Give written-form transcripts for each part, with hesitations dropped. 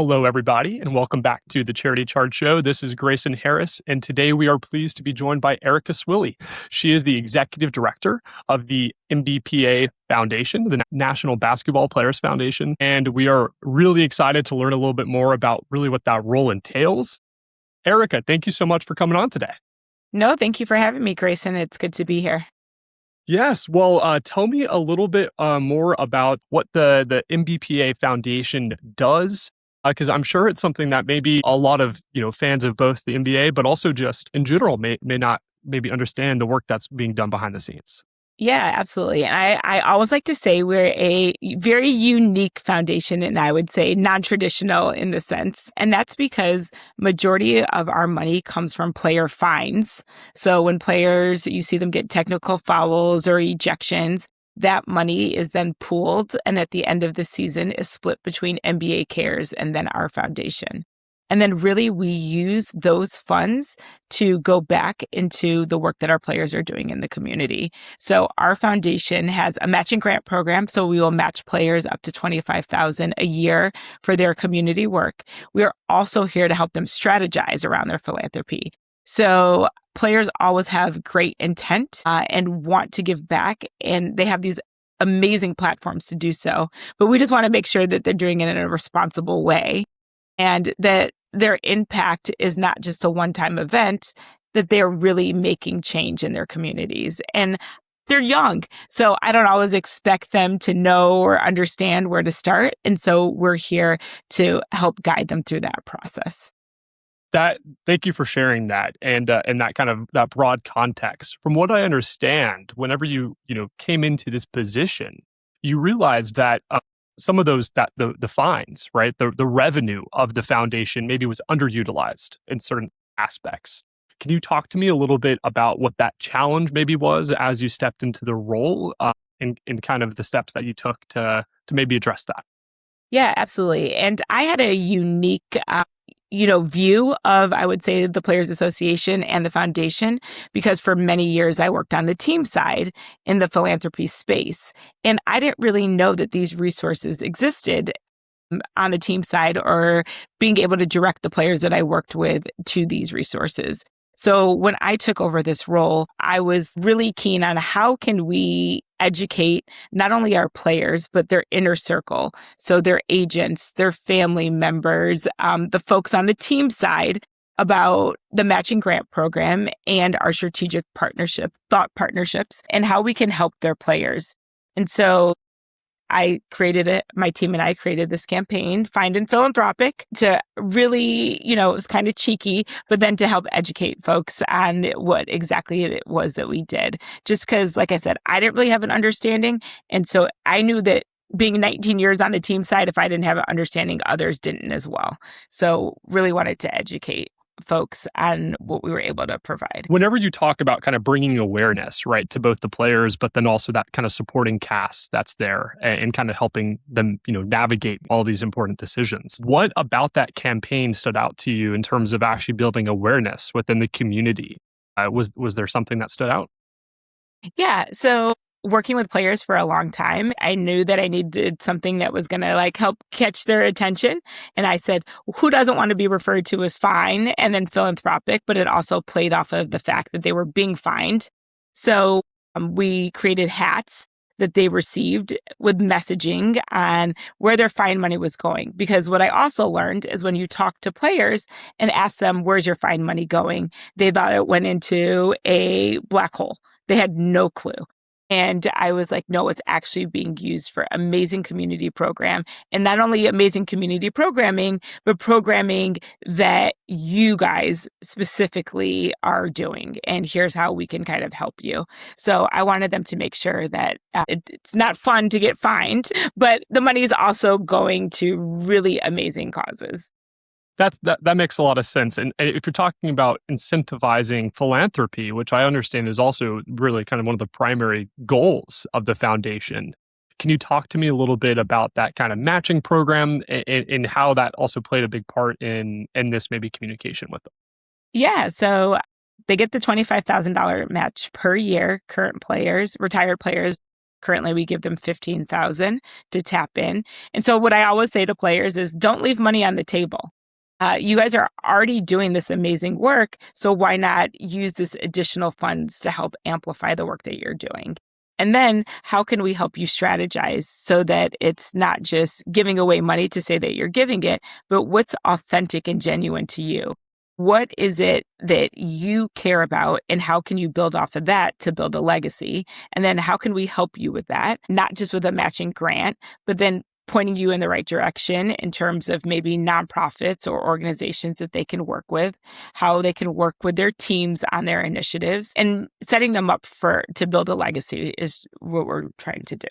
Hello, everybody, and welcome back to the Charity Charge Show. This is Grayson Harris, and today we are pleased to be joined by Erika Swilley. She is the Executive Director of the NBPA Foundation, the National Basketball Players Foundation, and we are really excited to learn a little bit more about really what that role entails. Erika, thank you so much for coming on today. No, thank you for having me, Grayson. It's good to be here. Yes. Well, tell me a little bit more about what the NBPA Foundation does, because I'm sure it's something that maybe a lot of fans of both the NBA, but also just in general, may not maybe understand the work that's being done behind the scenes. Yeah, absolutely. And I always like to say we're a very unique foundation, and I would say non-traditional in the sense. And that's because majority of our money comes from player fines. So when players, you see them get technical fouls or ejections, that money is then pooled, and at the end of the season is split between NBA Cares and then our foundation. And then really we use those funds to go back into the work that our players are doing in the community. So our foundation has a matching grant program. So we will match players up to $25,000 a year for their community work. We are also here to help them strategize around their philanthropy. So players always have great intent and want to give back, and they have these amazing platforms to do so. But we just want to make sure that they're doing it in a responsible way, and that their impact is not just a one-time event, that they're really making change in their communities. And they're young, so I don't always expect them to know or understand where to start. And so we're here to help guide them through that process. Thank you for sharing that and that kind of that broad context. From what I understand, whenever you came into this position, you realized that some of those the fines, right, the revenue of the foundation maybe was underutilized in certain aspects. Can you talk to me a little bit about what that challenge maybe was as you stepped into the role, and kind of the steps that you took to maybe address that? Yeah, absolutely. And I had a unique view of, I would say, the Players Association and the foundation, because for many years I worked on the team side in the philanthropy space. And I didn't really know that these resources existed on the team side, or being able to direct the players that I worked with to these resources. So when I took over this role, I was really keen on how can we educate not only our players, but their inner circle. So their agents, their family members, the folks on the team side about the matching grant program and our strategic thought partnerships, and how we can help their players. And so I created it. My team and I created this campaign, Fined and Philanthropic, to really, it was kind of cheeky, but then to help educate folks on what exactly it was that we did. Just because, like I said, I didn't really have an understanding. And so I knew that being 19 years on the team side, if I didn't have an understanding, others didn't as well. So really wanted to educate folks on what we were able to provide. Whenever you talk about kind of bringing awareness, right, to both the players, but then also that kind of supporting cast that's there and kind of helping them, navigate all these important decisions. What about that campaign stood out to you in terms of actually building awareness within the community? Was there something that stood out? Yeah. So working with players for a long time, I knew that I needed something that was going to help catch their attention. And I said, who doesn't want to be referred to as fine and then philanthropic? But it also played off of the fact that they were being fined. So we created hats that they received with messaging on where their fine money was going. Because what I also learned is when you talk to players and ask them, where's your fine money going? They thought it went into a black hole. They had no clue. And I was like, no, it's actually being used for amazing community program. And not only amazing community programming, but programming that you guys specifically are doing. And here's how we can kind of help you. So I wanted them to make sure that it's not fun to get fined, but the money is also going to really amazing causes. That makes a lot of sense. And if you're talking about incentivizing philanthropy, which I understand is also really kind of one of the primary goals of the foundation, can you talk to me a little bit about that kind of matching program and how that also played a big part in this maybe communication with them? Yeah, so they get the $25,000 match per year, current players, retired players, Currently, we give them $15,000 to tap in. And so what I always say to players is don't leave money on the table. You guys are already doing this amazing work, so why not use this additional funds to help amplify the work that you're doing? And then how can we help you strategize so that it's not just giving away money to say that you're giving it, but what's authentic and genuine to you? What is it that you care about, and how can you build off of that to build a legacy? And then how can we help you with that? Not just with a matching grant, but then pointing you in the right direction in terms of maybe nonprofits or organizations that they can work with, how they can work with their teams on their initiatives, and setting them up to build a legacy is what we're trying to do.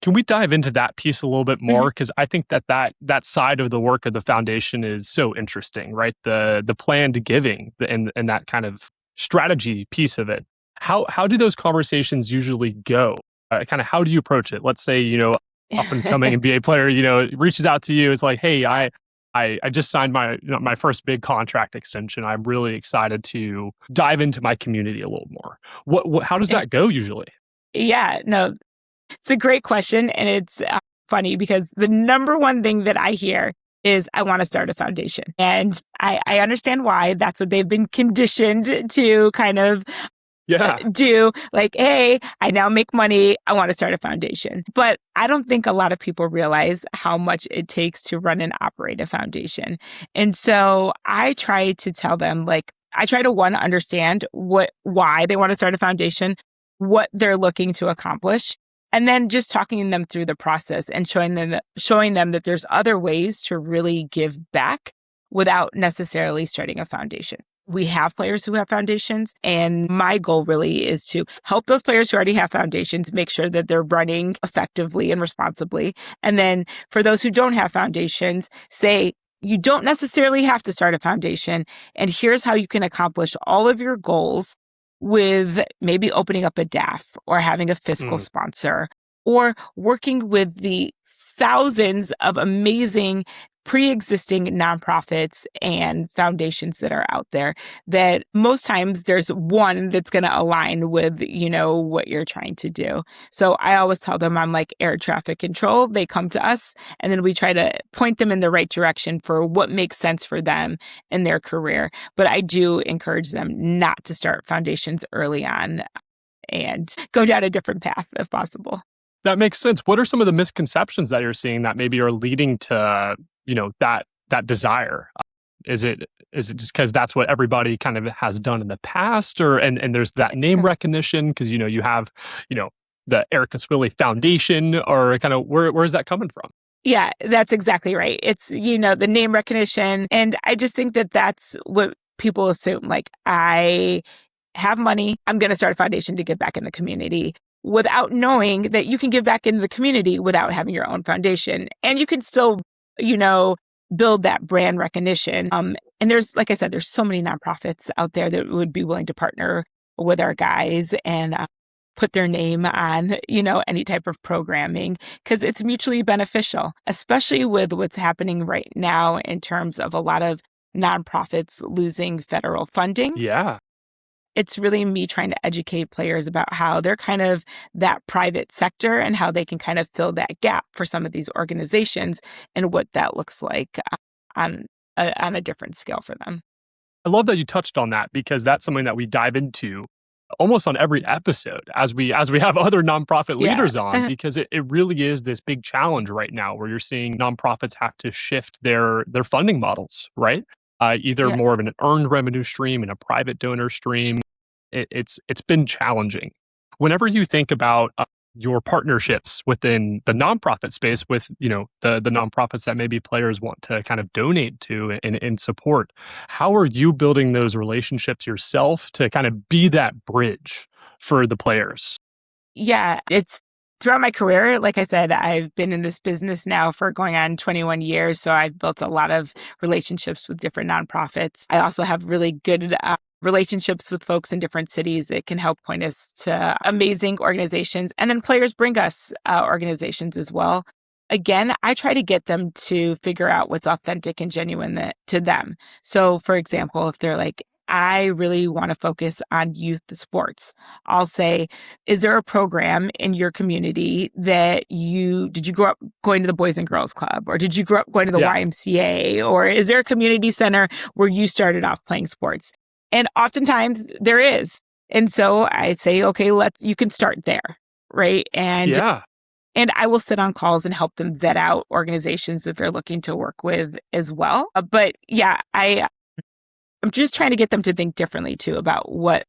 Can we dive into that piece a little bit more? Because I think that side of the work of the foundation is so interesting, right? The planned giving and that kind of strategy piece of it. How do those conversations usually go? Kind of how do you approach it? Let's say, up and coming NBA player, reaches out to you. It's like, hey, I just signed my first big contract extension. I'm really excited to dive into my community a little more. How does that go usually? Yeah, no, it's a great question. And it's funny because the number one thing that I hear is I want to start a foundation. And I understand why. That's what they've been conditioned to kind of do. Like, hey, I now make money. I want to start a foundation. But I don't think a lot of people realize how much it takes to run and operate a foundation. And so I try to tell them, I try to understand why they want to start a foundation, what they're looking to accomplish. And then just talking them through the process and showing them that there's other ways to really give back without necessarily starting a foundation. We have players who have foundations, and my goal really is to help those players who already have foundations make sure that they're running effectively and responsibly. And then for those who don't have foundations, say, you don't necessarily have to start a foundation, and here's how you can accomplish all of your goals with maybe opening up a DAF or having a fiscal sponsor or working with the thousands of amazing pre-existing nonprofits and foundations that are out there that most times there's one that's going to align with, what you're trying to do. So I always tell them I'm like air traffic control. They come to us and then we try to point them in the right direction for what makes sense for them in their career. But I do encourage them not to start foundations early on and go down a different path if possible. That makes sense. What are some of the misconceptions that you're seeing that maybe are leading to, that desire? Is it just because that's what everybody kind of has done in the past, and there's that name recognition because you have the Erika Swilley Foundation, or kind of where is that coming from? Yeah, that's exactly right. It's the name recognition, and I just think that that's what people assume. Like, I have money, I'm going to start a foundation to give back in the community, without knowing that you can give back in the community without having your own foundation, and you can still build that brand recognition. And there's, like I said, there's so many nonprofits out there that would be willing to partner with our guys and put their name on, any type of programming, because it's mutually beneficial, especially with what's happening right now in terms of a lot of nonprofits losing federal funding. Yeah. It's really me trying to educate players about how they're kind of that private sector and how they can kind of fill that gap for some of these organizations and what that looks like on a different scale for them. I love that you touched on that because that's something that we dive into almost on every episode as we have other nonprofit leaders on, because it really is this big challenge right now where you're seeing nonprofits have to shift their funding models, right? Either more of an earned revenue stream and a private donor stream. It's been challenging. Whenever you think about your partnerships within the nonprofit space with, the nonprofits that maybe players want to kind of donate to and support, how are you building those relationships yourself to kind of be that bridge for the players? Yeah, it's throughout my career. Like I said, I've been in this business now for going on 21 years. So I've built a lot of relationships with different nonprofits. I also have really good relationships with folks in different cities that can help point us to amazing organizations. And then players bring us organizations as well. Again, I try to get them to figure out what's authentic and genuine to them. So for example, if they're like, I really want to focus on youth sports. I'll say, is there a program in your community that did you grow up going to the Boys and Girls Club, or did you grow up going to the Yeah. YMCA, or is there a community center where you started off playing sports? And oftentimes there is. And so I say, okay, you can start there. Right. Yeah. And I will sit on calls and help them vet out organizations that they're looking to work with as well. But yeah, I'm just trying to get them to think differently too about what,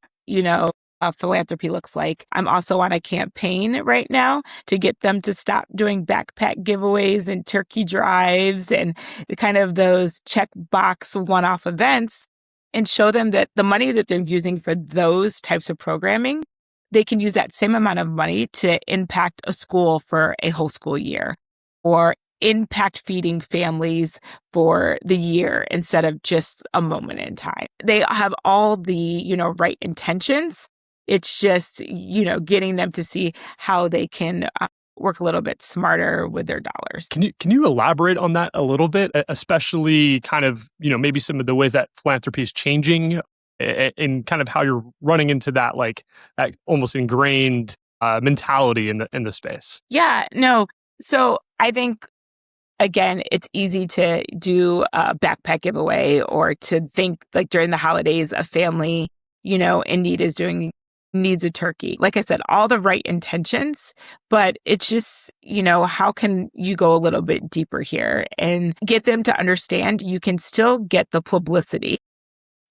philanthropy looks like. I'm also on a campaign right now to get them to stop doing backpack giveaways and turkey drives and kind of those checkbox one-off events, and show them that the money that they're using for those types of programming, they can use that same amount of money to impact a school for a whole school year, or impact feeding families for the year instead of just a moment in time. They have all the, right intentions. It's just, getting them to see how they can work a little bit smarter with their dollars. Can you elaborate on that a little bit, especially kind of, maybe some of the ways that philanthropy is changing and kind of how you're running into that, like that almost ingrained mentality in the space? Yeah, no. So I think, again, it's easy to do a backpack giveaway, or to think like during the holidays, a family, in need needs a turkey. Like I said, all the right intentions, but it's just, how can you go a little bit deeper here and get them to understand you can still get the publicity.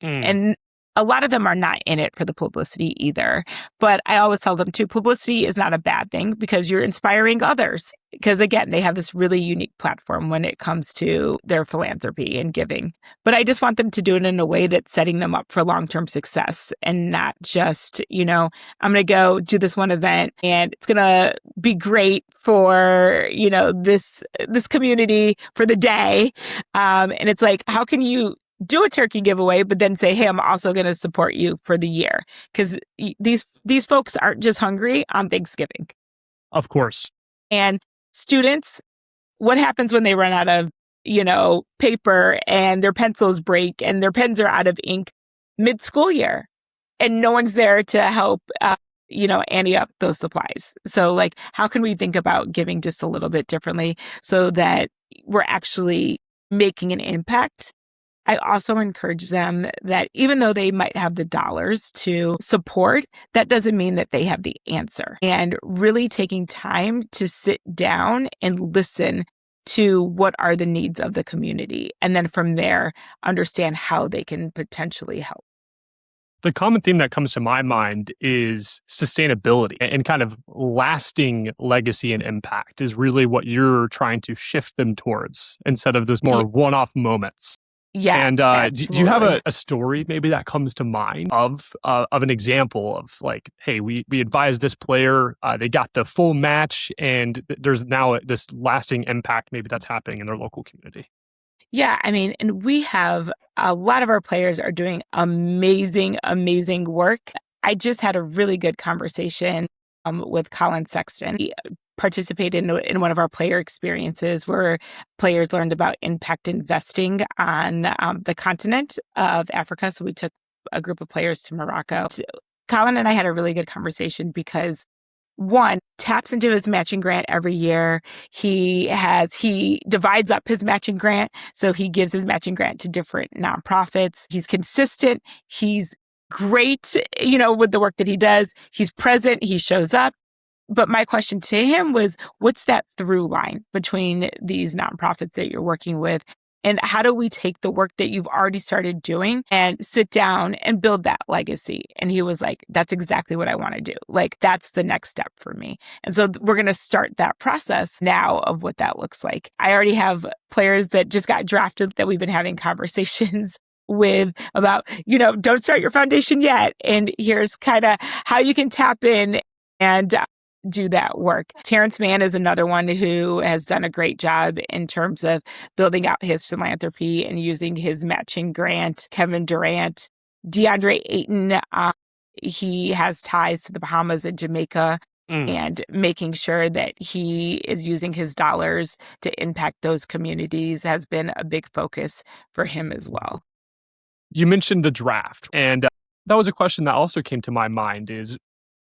And a lot of them are not in it for the publicity either. But I always tell them too, publicity is not a bad thing, because you're inspiring others. Because again, they have this really unique platform when it comes to their philanthropy and giving. But I just want them to do it in a way that's setting them up for long-term success, and not just, I'm going to go do this one event and it's going to be great for, this community for the day. And it's like, how can you do a turkey giveaway, but then say, hey, I'm also going to support you for the year? Because these folks aren't just hungry on Thanksgiving. Of course. And students, what happens when they run out of, paper and their pencils break and their pens are out of ink mid-school year, and no one's there to help, ante up those supplies? So like, how can we think about giving just a little bit differently so that we're actually making an impact? I also encourage them that even though they might have the dollars to support, that doesn't mean that they have the answer. And really taking time to sit down and listen to what are the needs of the community. And then from there, understand how they can potentially help. The common theme that comes to my mind is sustainability, and kind of lasting legacy and impact is really what you're trying to shift them towards, instead of those more one-off moments. Yeah. And do you have a story maybe that comes to mind of an example of like, hey, we advised this player, they got the full match, and there's now this lasting impact maybe that's happening in their local community? Yeah, I mean, and we have a lot of our players are doing amazing, amazing work. I just had a really good conversation with Colin Sexton. He participated in one of our player experiences where players learned about impact investing on the continent of Africa. So we took a group of players to Morocco. Colin and I had a really good conversation because, one, taps into his matching grant every year. He divides up his matching grant. So he gives his matching grant to different nonprofits. He's consistent. He's great, with the work that he does. He's present. He shows up. But my question to him was, what's that through line between these nonprofits that you're working with? And how do we take the work that you've already started doing and sit down and build that legacy? And he was like, that's exactly what I want to do. Like, that's the next step for me. And so we're going to start that process now of what that looks like. I already have players that just got drafted that we've been having conversations with about, don't start your foundation yet. And here's kind of how you can tap in and do that work. Terrence Mann is another one who has done a great job in terms of building out his philanthropy and using his matching grant. Kevin Durant, DeAndre Ayton, he has ties to the Bahamas and Jamaica, and making sure that he is using his dollars to impact those communities has been a big focus for him as well. You mentioned the draft, and that was a question that also came to my mind is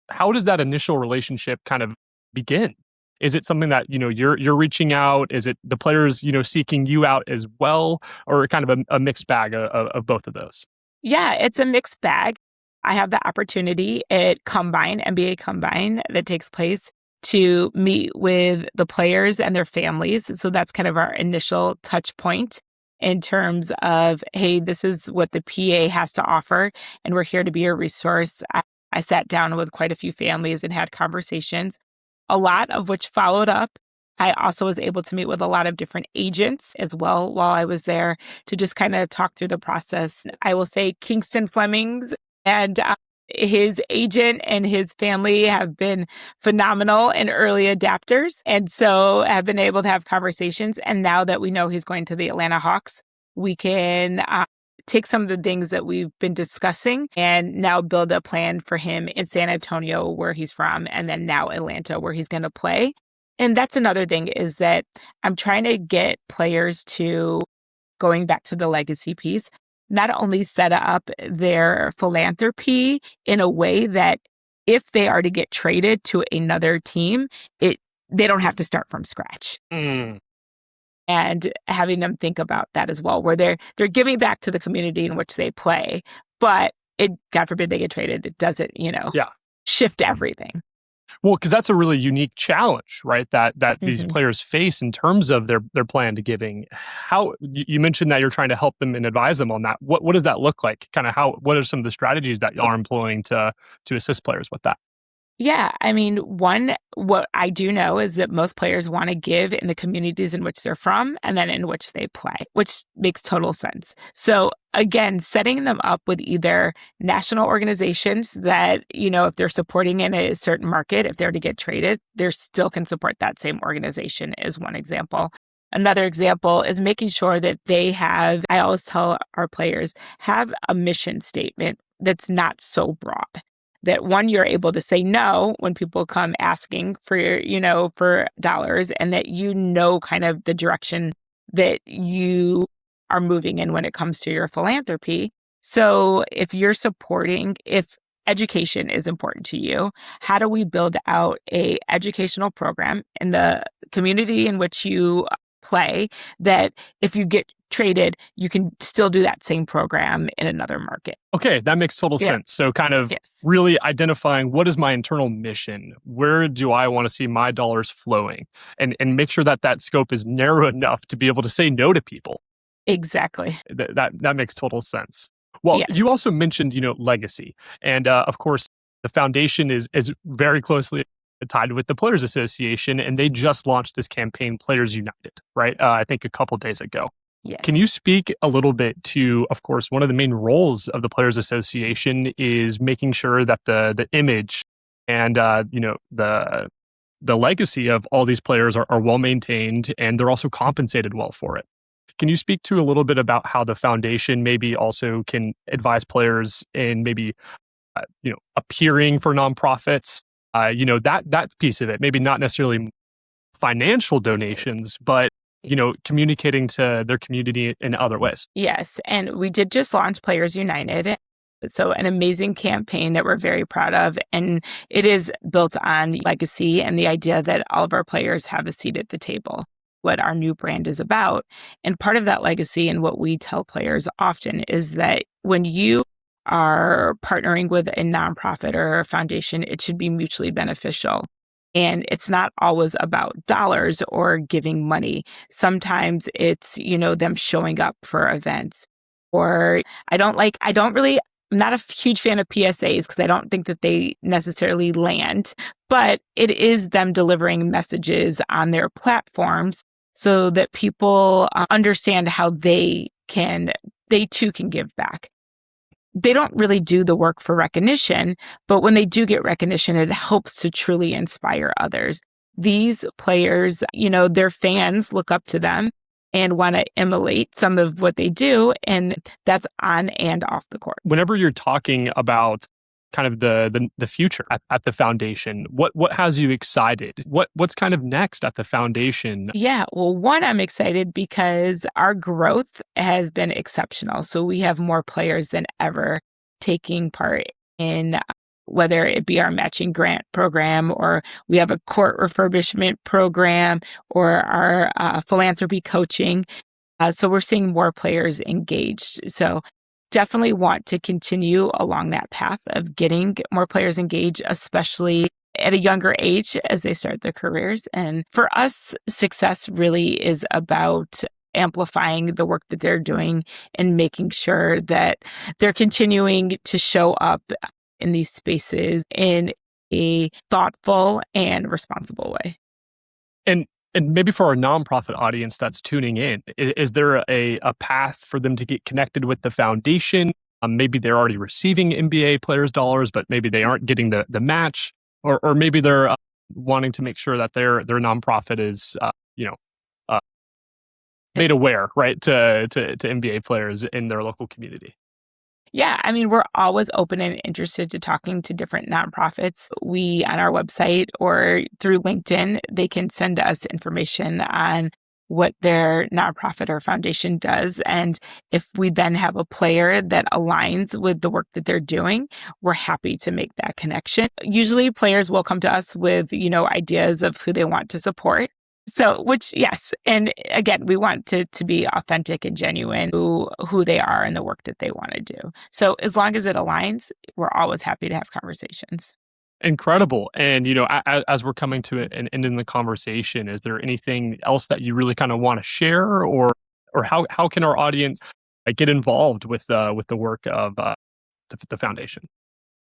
how does that initial relationship kind of begin? Is it something that, you're reaching out? Is it the players, seeking you out as well, or kind of a mixed bag of both of those? Yeah, it's a mixed bag. I have the opportunity at Combine, NBA Combine, that takes place to meet with the players and their families. So that's kind of our initial touch point in terms of, hey, this is what the PA has to offer, and we're here to be a resource. I sat down with quite a few families and had conversations, a lot of which followed up. I also was able to meet with a lot of different agents as well while I was there to just kind of talk through the process. I will say Kingston Flemings and his agent and his family have been phenomenal and early adapters. And so have been able to have conversations. And now that we know he's going to the Atlanta Hawks, we can take some of the things that we've been discussing and now build a plan for him in San Antonio, where he's from, and then now Atlanta, where he's going to play. And that's another thing, is that I'm trying to get players to, going back to the legacy piece, not only set up their philanthropy in a way that if they are to get traded to another team, they don't have to start from scratch. Mm. And having them think about that as well, where they're giving back to the community in which they play, but God forbid they get traded, it doesn't, Yeah. shift everything. Well, because that's a really unique challenge, right? That these players face in terms of their planned giving. How you mentioned that you're trying to help them and advise them on that. What does that look like? Kind of what are some of the strategies that y'all are employing to assist players with that? Yeah, I mean, what I do know is that most players want to give in the communities in which they're from and then in which they play, which makes total sense. So again, setting them up with either national organizations that, if they're supporting in a certain market, if they're to get traded, they still can support that same organization is one example. Another example is making sure that I always tell our players, have a mission statement that's not so broad. That one, you're able to say no when people come asking for dollars, and that kind of the direction that you are moving in when it comes to your philanthropy. So if education is important to you, how do we build out a educational program in the community in which you play that if you get traded, you can still do that same program in another market? Okay, that makes total sense. So kind of really identifying what is my internal mission? Where do I want to see my dollars flowing? And make sure that scope is narrow enough to be able to say no to people. Exactly. That makes total sense. Well, Yes. You also mentioned, legacy. And of course, the foundation is very closely tied with the Players Association, and they just launched this campaign, Players United, right? I think a couple days ago. Yes. Can you speak a little bit to, of course, one of the main roles of the Players Association is making sure that the image and the legacy of all these players are well maintained, and they're also compensated well for it. Can you speak to a little bit about how the foundation maybe also can advise players in maybe appearing for nonprofits? That piece of it, maybe not necessarily financial donations, but communicating to their community in other ways. Yes. And we did just launch Players United. So an amazing campaign that we're very proud of. And it is built on legacy and the idea that all of our players have a seat at the table, what our new brand is about. And part of that legacy, and what we tell players often, is that when you are partnering with a nonprofit or a foundation, it should be mutually beneficial. And it's not always about dollars or giving money. Sometimes it's, them showing up for events. Or I'm not a huge fan of PSAs because I don't think that they necessarily land, but it is them delivering messages on their platforms so that people understand how they too can give back. They don't really do the work for recognition, but when they do get recognition, it helps to truly inspire others. These players, their fans look up to them and want to emulate some of what they do, and that's on and off the court. Whenever you're talking about kind of the future at the foundation? What has you excited? What's kind of next at the foundation? Yeah, well, one, I'm excited because our growth has been exceptional. So we have more players than ever taking part in whether it be our matching grant program, or we have a court refurbishment program, or our philanthropy coaching. So we're seeing more players engaged. So definitely want to continue along that path of getting more players engaged, especially at a younger age as they start their careers. And for us, success really is about amplifying the work that they're doing and making sure that they're continuing to show up in these spaces in a thoughtful and responsible way. And maybe for our nonprofit audience that's tuning in, is there a path for them to get connected with the foundation? Maybe they're already receiving NBA players' dollars, but maybe they aren't getting the match, or maybe they're wanting to make sure that their nonprofit is made aware, right, to NBA players in their local community. Yeah, I mean, we're always open and interested to talking to different nonprofits. We, on our website or through LinkedIn, they can send us information on what their nonprofit or foundation does. And if we then have a player that aligns with the work that they're doing, we're happy to make that connection. Usually players will come to us with, ideas of who they want to support. So, which, yes. And again, we want to be authentic and genuine who they are and the work that they want to do. So as long as it aligns, we're always happy to have conversations. Incredible. And, as we're coming to an end in the conversation, is there anything else that you really kind of want to share, or how can our audience get involved with the work of the foundation?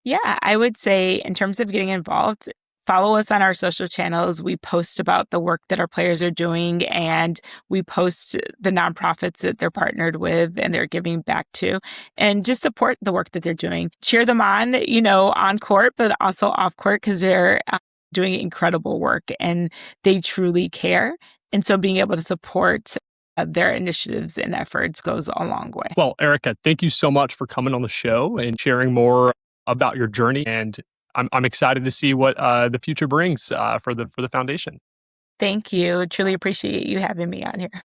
Yeah, I would say in terms of getting involved, follow us on our social channels. We post about the work that our players are doing, and we post the nonprofits that they're partnered with and they're giving back to, and just support the work that they're doing. Cheer them on court, but also off court, because they're doing incredible work and they truly care. And so being able to support their initiatives and efforts goes a long way. Well, Erika, thank you so much for coming on the show and sharing more about your journey. And I'm excited to see what the future brings for the foundation. Thank you. Truly appreciate you having me on here.